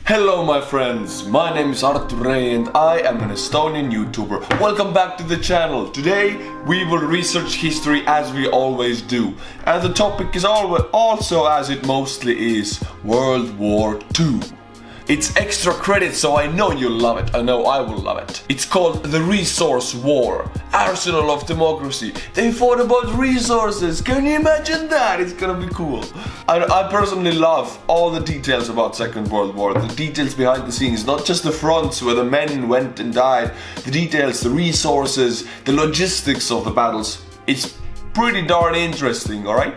Hello my friends, my name is Artur and I am an Estonian YouTuber. Welcome back to the channel. Today we will research history as we always do. And the topic is also, as it mostly is, World War II. It's extra credit, so I know you'll love it. I know I will love it. It's called the Resource War. Arsenal of democracy. They fought about resources. Can you imagine that? It's gonna be cool. I personally love all the details about Second World War. The details behind the scenes, not just the fronts where the men went and died. The details, the resources, the logistics of the battles. It's pretty darn interesting, alright?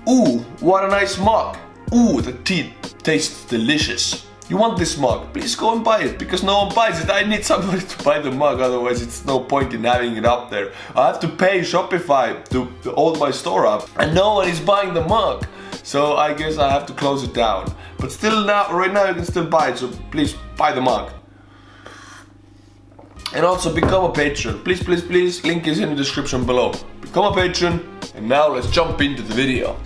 Ooh, what a nice mug. Ooh, the tea tastes delicious. You want this mug? Please go and buy it, because no one buys it. I need somebody to buy the mug, otherwise it's no point in having it up there. I have to pay Shopify to hold my store up, and no one is buying the mug. So I guess I have to close it down. But still right now you can still buy it, so please buy the mug. And also become a patron. Please, please, please, link is in the description below. Become a patron, and now let's jump into the video.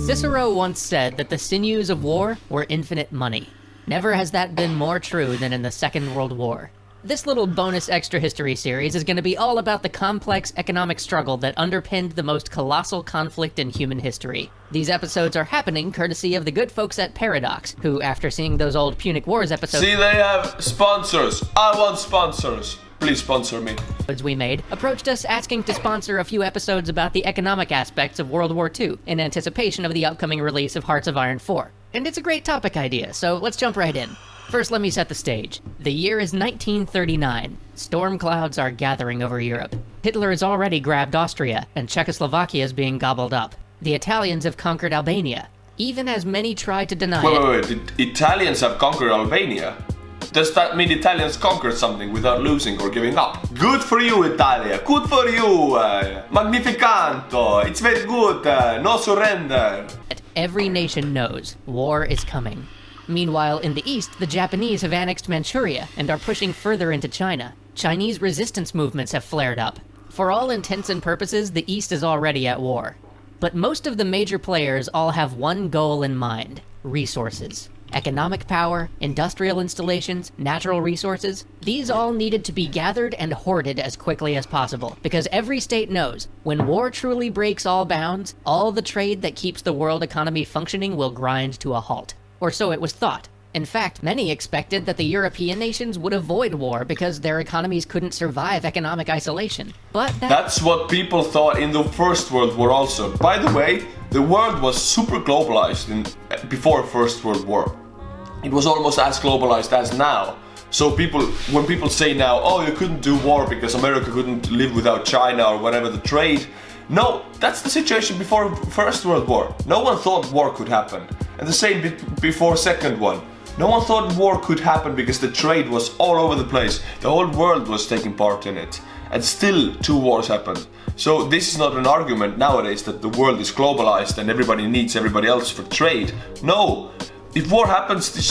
Cicero once said that the sinews of war were infinite money. Never has that been more true than in the Second World War. This little bonus extra history series is going to be all about the complex economic struggle that underpinned the most colossal conflict in human history. These episodes are happening courtesy of the good folks at Paradox, who, after seeing those old Punic Wars episodes... See, they have sponsors. I want sponsors. Please sponsor me. ...we made, approached us asking to sponsor a few episodes about the economic aspects of World War II in anticipation of the upcoming release of Hearts of Iron 4. And it's a great topic idea, so let's jump right in. First, let me set the stage. The year is 1939. Storm clouds are gathering over Europe. Hitler has already grabbed Austria, and Czechoslovakia is being gobbled up. The Italians have conquered Albania, even as many try to deny it. Wait, the Italians have conquered Albania? Does that mean Italians conquered something without losing or giving up? Good for you, Italia! Good for you! Magnificanto! It's very good! No surrender! Every nation knows war is coming. Meanwhile, in the east, the Japanese have annexed Manchuria and are pushing further into China. Chinese resistance movements have flared up. For all intents and purposes, the east is already at war. But most of the major players all have one goal in mind: resources. Economic power, industrial installations, natural resources, these all needed to be gathered and hoarded as quickly as possible, because every state knows, when war truly breaks all bounds, all the trade that keeps the world economy functioning will grind to a halt. Or so it was thought. In fact, many expected that the European nations would avoid war because their economies couldn't survive economic isolation. But that's what people thought in the First World War also. By the way, the world was super globalized before First World War. It was almost as globalized as now. So when people say now, oh, you couldn't do war because America couldn't live without China or whatever, the trade. No, that's the situation before First World War. No one thought war could happen. And the same before Second one. No one thought war could happen because the trade was all over the place. The whole world was taking part in it. And still 2 wars happened. So this is not an argument nowadays that the world is globalized and everybody needs everybody else for trade. No, if war happens, it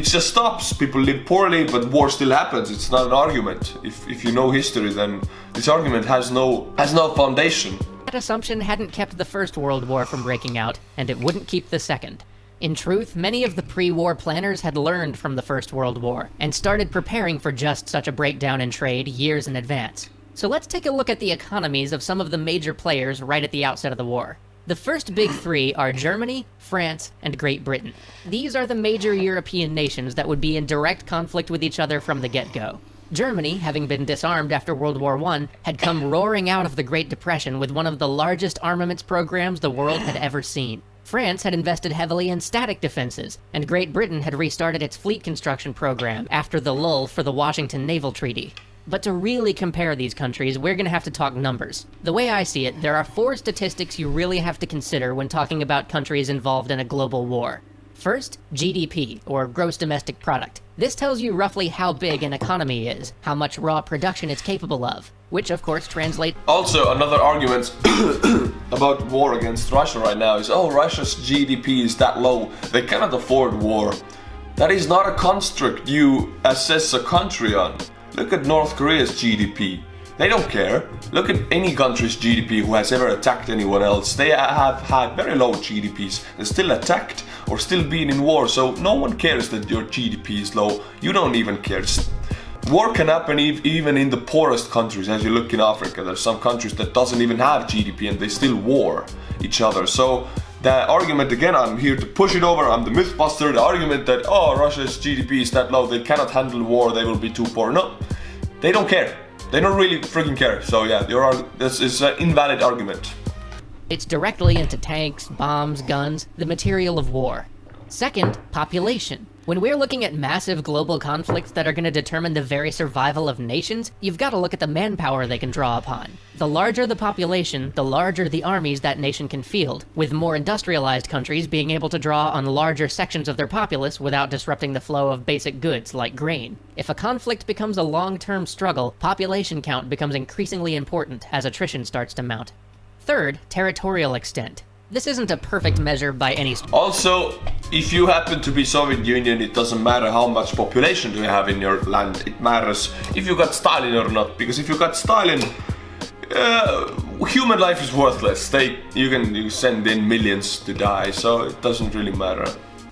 just stops. People live poorly, but war still happens. It's not an argument. If you know history, then this argument has no foundation. That assumption hadn't kept the First World War from breaking out, and it wouldn't keep the Second. In truth, many of the pre-war planners had learned from the First World War, and started preparing for just such a breakdown in trade years in advance. So let's take a look at the economies of some of the major players right at the outset of the war. The first big 3 are Germany, France, and Great Britain. These are the major European nations that would be in direct conflict with each other from the get-go. Germany, having been disarmed after World War I, had come roaring out of the Great Depression with one of the largest armaments programs the world had ever seen. France had invested heavily in static defenses, and Great Britain had restarted its fleet construction program after the lull for the Washington Naval Treaty. But to really compare these countries, we're gonna have to talk numbers. The way I see it, there are 4 statistics you really have to consider when talking about countries involved in a global war. First, GDP, or Gross Domestic Product. This tells you roughly how big an economy is, how much raw production it's capable of, which of course translates... Also, another argument about war against Russia right now is, oh, Russia's GDP is that low, they cannot afford war. That is not a construct you assess a country on. Look at North Korea's GDP. They don't care. Look at any country's GDP who has ever attacked anyone else. They have had very low GDPs and still attacked or still been in war, so no one cares that your GDP is low. You don't even care. War can happen even in the poorest countries. As you look in Africa, there's some countries that doesn't even have GDP and they still war each other. So the argument, again, I'm here to push it over, I'm the mythbuster, the argument that, oh, Russia's GDP is that low, they cannot handle war, they will be too poor. No, they don't care. They don't really freaking care. So yeah, this is an invalid argument. It's directly into tanks, bombs, guns, the material of war. Second, population. When we're looking at massive global conflicts that are going to determine the very survival of nations, you've got to look at the manpower they can draw upon. The larger the population, the larger the armies that nation can field, with more industrialized countries being able to draw on larger sections of their populace without disrupting the flow of basic goods like grain. If a conflict becomes a long-term struggle, population count becomes increasingly important as attrition starts to mount. Third, territorial extent. This isn't a perfect measure by any... Also, if you happen to be Soviet Union, it doesn't matter how much population do you have in your land. It matters if you got Stalin or not, because if you got Stalin, human life is worthless. You send in millions to die, so it doesn't really matter.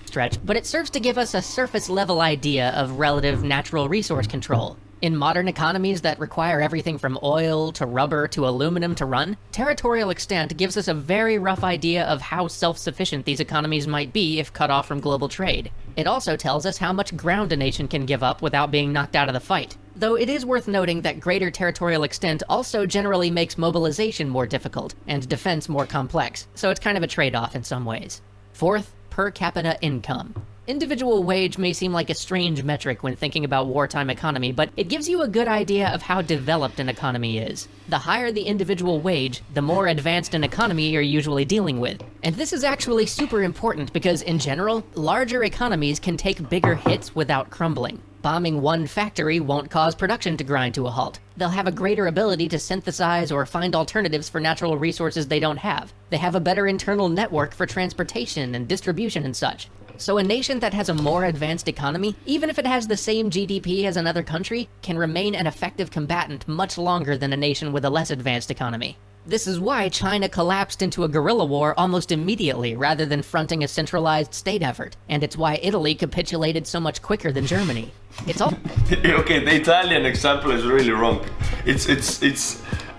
Stretch, but it serves to give us a surface level idea of relative natural resource control. In modern economies that require everything from oil to rubber to aluminum to run, territorial extent gives us a very rough idea of how self-sufficient these economies might be if cut off from global trade. It also tells us how much ground a nation can give up without being knocked out of the fight. Though it is worth noting that greater territorial extent also generally makes mobilization more difficult and defense more complex, so it's kind of a trade-off in some ways. Fourth, per capita income. Individual wage may seem like a strange metric when thinking about wartime economy, but it gives you a good idea of how developed an economy is. The higher the individual wage, the more advanced an economy you're usually dealing with. And this is actually super important because, in general, larger economies can take bigger hits without crumbling. Bombing one factory won't cause production to grind to a halt. They'll have a greater ability to synthesize or find alternatives for natural resources they don't have. They have a better internal network for transportation and distribution and such. So a nation that has a more advanced economy, even if it has the same GDP as another country, can remain an effective combatant much longer than a nation with a less advanced economy. This is why China collapsed into a guerrilla war almost immediately rather than fronting a centralized state effort, and it's why Italy capitulated so much quicker than Germany. It's all... Okay, the Italian example is really wrong. It's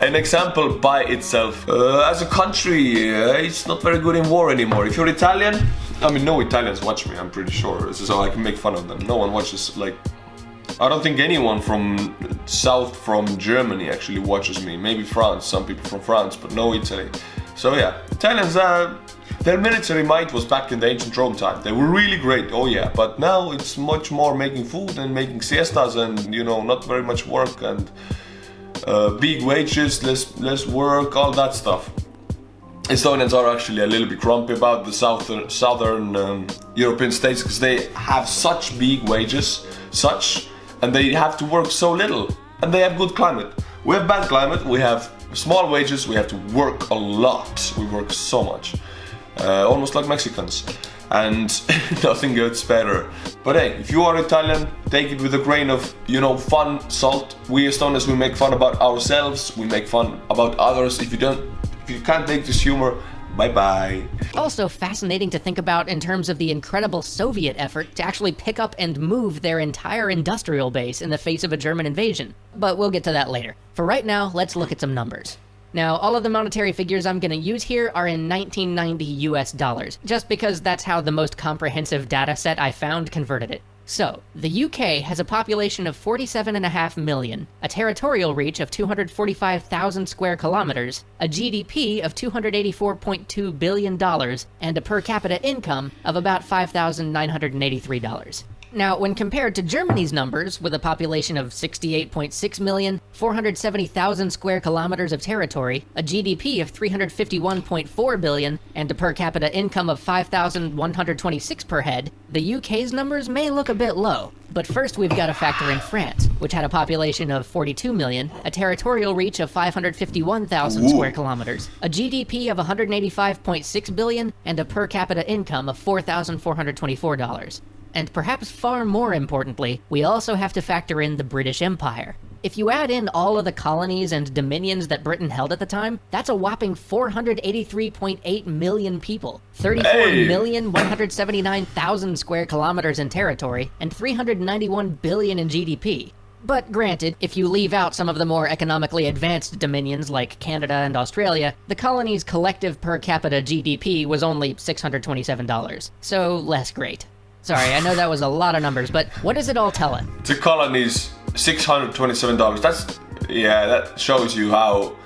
an example by itself. As a country, it's not very good in war anymore. If you're Italian, I mean, no Italians watch me, I'm pretty sure, so I can make fun of them. No one watches, like... I don't think anyone from south from Germany actually watches me. Maybe France, some people from France, but no Italy. So yeah, Italians, their military might was back in the ancient Rome time. They were really great, oh yeah, but now it's much more making food and making siestas and, you know, not very much work and big wages, less work, all that stuff. Estonians are actually a little bit grumpy about the southern European states because they have such big wages, and they have to work so little, and they have good climate. We have bad climate, we have small wages, we have to work a lot. We work so much, almost like Mexicans, and nothing gets better. But hey, if you are Italian, take it with a grain of, you know, fun salt. We Estonians, we make fun about ourselves, we make fun about others. If you can't take this humor, bye-bye. Also fascinating to think about in terms of the incredible Soviet effort to actually pick up and move their entire industrial base in the face of a German invasion. But we'll get to that later. For right now, let's look at some numbers. Now, all of the monetary figures I'm going to use here are in 1990 US dollars, just because that's how the most comprehensive data set I found converted it. So, the UK has a population of 47.5 million, a territorial reach of 245,000 square kilometers, a GDP of $284.2 billion, and a per capita income of about $5,983. Now, when compared to Germany's numbers, with a population of 68.6 million, 470,000 square kilometers of territory, a GDP of 351.4 billion, and a per capita income of 5,126 per head, the UK's numbers may look a bit low. But first we've got to factor in France, which had a population of 42 million, a territorial reach of 551,000 square kilometers, a GDP of 185.6 billion, and a per capita income of $4,424. And perhaps far more importantly, we also have to factor in the British Empire. If you add in all of the colonies and dominions that Britain held at the time, that's a whopping 483.8 million people, 34,179,000 square kilometers in territory, and 391 billion in GDP. But granted, if you leave out some of the more economically advanced dominions like Canada and Australia, the colony's collective per capita GDP was only $627, so less great. Sorry, I know that was a lot of numbers, but what does it all tell us? The colonies, $627. That shows you how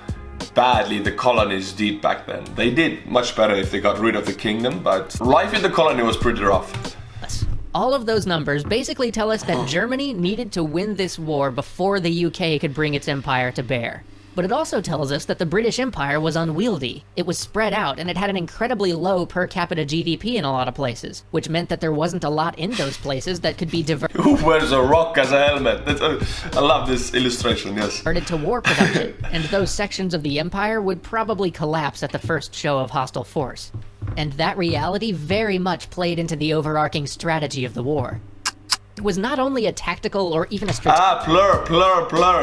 badly the colonies did back then. They did much better if they got rid of the kingdom, but life in the colony was pretty rough. All of those numbers basically tell us that Germany needed to win this war before the UK could bring its empire to bear. But it also tells us that the British Empire was unwieldy. It was spread out, and it had an incredibly low per capita GDP in a lot of places, which meant that there wasn't a lot in those places that could be diverted. Who wears a rock as a helmet? I love this illustration, yes. To war production, and those sections of the empire would probably collapse at the first show of hostile force. And that reality very much played into the overarching strategy of the war. It was not only a tactical or even a plur.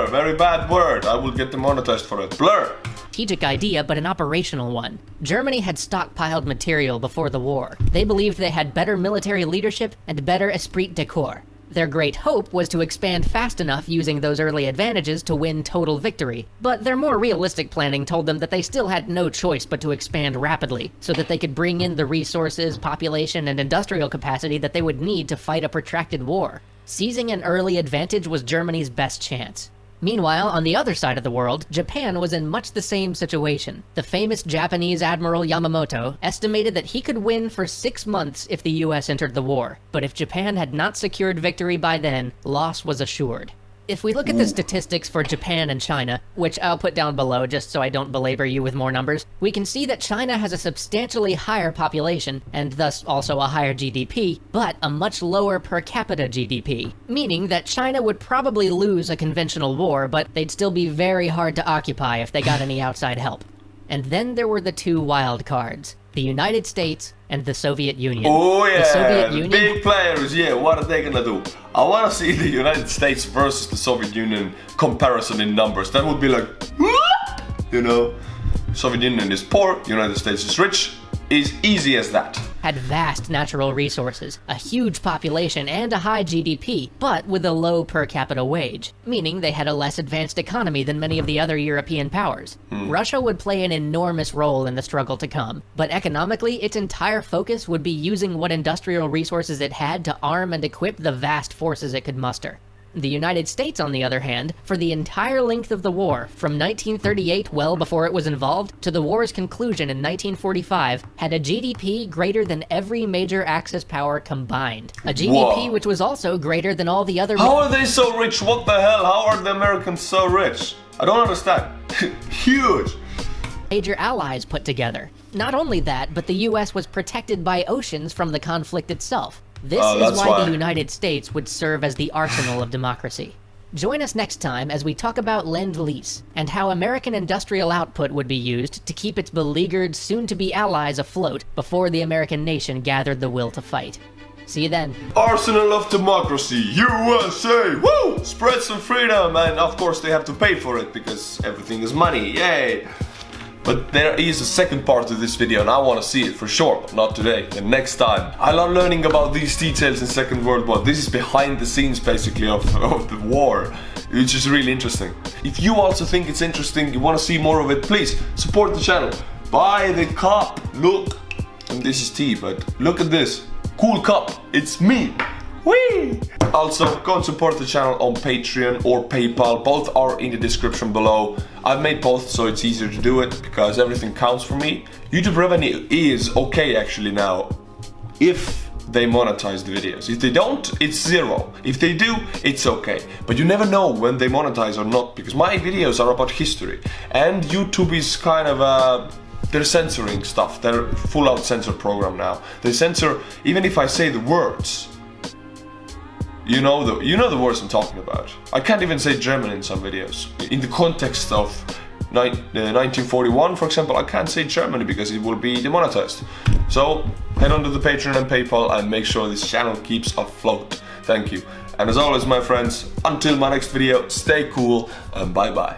Very bad word. I will get demonetized for it. Plur. Strategic idea, but an operational one. Germany had stockpiled material before the war. They believed they had better military leadership and better esprit de corps. Their great hope was to expand fast enough using those early advantages to win total victory, but their more realistic planning told them that they still had no choice but to expand rapidly, so that they could bring in the resources, population, and industrial capacity that they would need to fight a protracted war. Seizing an early advantage was Germany's best chance. Meanwhile, on the other side of the world, Japan was in much the same situation. The famous Japanese Admiral Yamamoto estimated that he could win for 6 months if the US entered the war, but if Japan had not secured victory by then, loss was assured. If we look at the statistics for Japan and China, which I'll put down below just so I don't belabor you with more numbers, we can see that China has a substantially higher population, and thus also a higher GDP, but a much lower per capita GDP, meaning that China would probably lose a conventional war, but they'd still be very hard to occupy if they got any outside help. And then there were the two wild cards, the United States and the Soviet Union. Oh yeah, the Soviet Union, big players, yeah, what are they gonna do? I wanna see the United States versus the Soviet Union comparison in numbers. That would be like, you know, Soviet Union is poor, United States is rich, is easy as that. Had vast natural resources, a huge population, and a high GDP, but with a low per capita wage, meaning they had a less advanced economy than many of the other European powers. Russia would play an enormous role in the struggle to come, but economically, its entire focus would be using what industrial resources it had to arm and equip the vast forces it could muster. The United States, on the other hand, for the entire length of the war, from 1938, well before it was involved, to the war's conclusion in 1945, had a GDP greater than every major Axis power combined. A GDP which was also greater than all the other... How are they so rich? What the hell? How are the Americans so rich? I don't understand. Huge! Major allies put together. Not only that, but the US was protected by oceans from the conflict itself. This is why the United States would serve as the arsenal of democracy. Join us next time as we talk about Lend-Lease, and how American industrial output would be used to keep its beleaguered, soon-to-be allies afloat before the American nation gathered the will to fight. See you then. Arsenal of democracy, USA! Woo! Spread some freedom, and of course they have to pay for it, because everything is money, yay! But there is a second part to this video and I want to see it for sure, but not today, the next time. I love learning about these details in Second World War. This is behind the scenes basically of the war, which is really interesting. If you also think it's interesting, you want to see more of it, please support the channel. Buy the cup, look, and this is tea, but look at this, cool cup, it's me. Whee! Also, go and support the channel on Patreon or PayPal, both are in the description below. I've made both so it's easier to do it, because everything counts for me. YouTube revenue is okay actually now, if they monetize the videos. If they don't, it's zero. If they do, it's okay. But you never know when they monetize or not, because my videos are about history. And YouTube is kind of they're censoring stuff, they're full out censor program now. They censor, even if I say the words. You know the words I'm talking about. I can't even say German in some videos. In the context of 1941, for example, I can't say Germany because it will be demonetized. So head on to the Patreon and PayPal and make sure this channel keeps afloat. Thank you. And as always, my friends, until my next video, stay cool and bye bye.